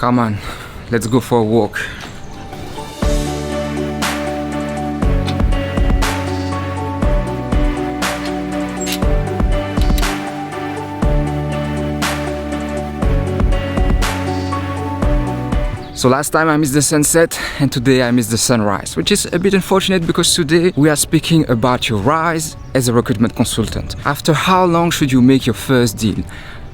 Come on, let's go for a walk. So last time I missed the sunset and today I missed the sunrise, which is a bit unfortunate because today we are speaking about your rise as a recruitment consultant. After how long should you make your first deal?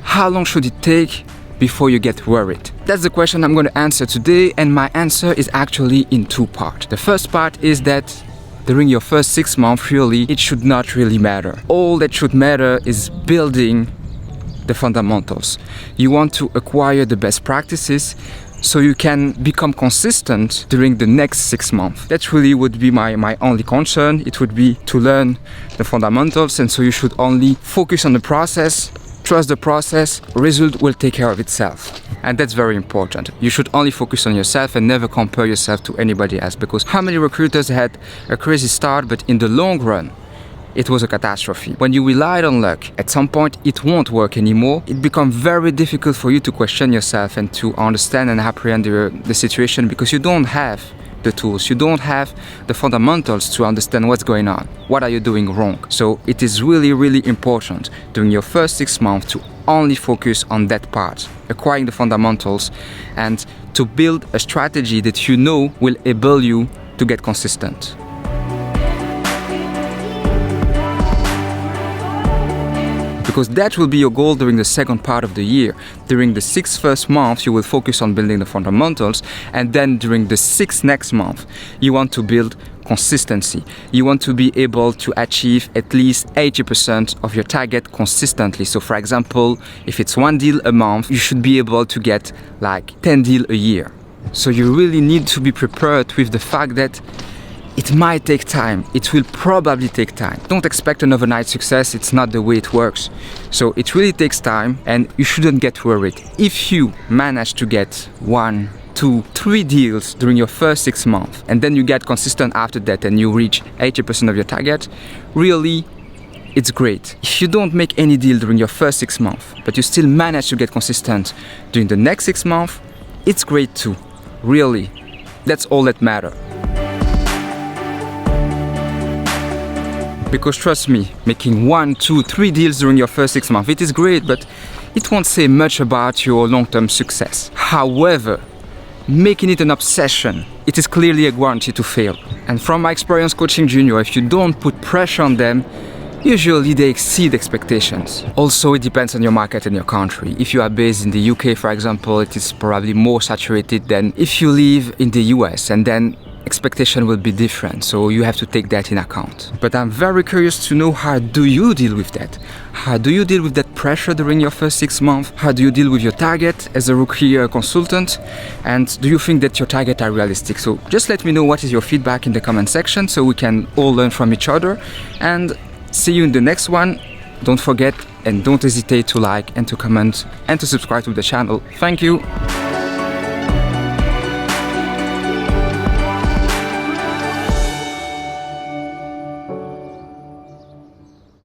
How long should it take before you get worried? That's the question I'm going to answer today, and my answer is actually in two parts. The first part is that during your first 6 months, really, it should not really matter. All that should matter is building the fundamentals. You want to acquire the best practices so you can become consistent during the next 6 months. That really would be my only concern. It would be to learn the fundamentals, and so you should only focus on the process, trust the process, result will take care of itself. And that's very important. You should only focus on yourself and never compare yourself to anybody else, because how many recruiters had a crazy start, but in the long run, it was a catastrophe. When you relied on luck, at some point it won't work anymore. It becomes very difficult for you to question yourself and to understand and apprehend the situation, because you don't have the tools, you don't have the fundamentals to understand what's going on. What are you doing wrong? So it is really, really important during your first 6 months to only focus on that part, acquiring the fundamentals, and to build a strategy that you know will enable you to get consistent. Because that will be your goal during the second part of the year. During the 6 first months, you will focus on building the fundamentals, and then during the 6 next month, you want to build consistency. You want to be able to achieve at least 80% of your target consistently. So for example, if it's 1 deal a month, you should be able to get like 10 deals a year. So you really need to be prepared with the fact that it might take time. It will probably take time. Don't expect an overnight success. It's not the way it works. So it really takes time, and you shouldn't get worried. If you manage to get 1, 2, 3 deals during your first 6 months, and then you get consistent after that and you reach 80% of your target, really, it's great. If you don't make any deal during your first 6 months, but you still manage to get consistent during the next 6 months, it's great too. Really, that's all that matters. Because trust me, making 1, 2, 3 deals during your first 6 months, it is great, but it won't say much about your long-term success. However, making it an obsession, it is clearly a guarantee to fail. And from my experience coaching junior, if you don't put pressure on them, usually they exceed expectations. Also, it depends on your market and your country. If you are based in the UK, for example, it is probably more saturated than if you live in the US, and then expectation will be different, so you have to take that in account. But I'm very curious to know, how do you deal with that? How do you deal with that pressure during your first 6 months? How do you deal with your target as a rookie consultant? And do you think that your targets are realistic? So just let me know what is your feedback in the comment section so we can all learn from each other. And see you in the next one. Don't forget and don't hesitate to like and to comment and to subscribe to the channel. Thank you.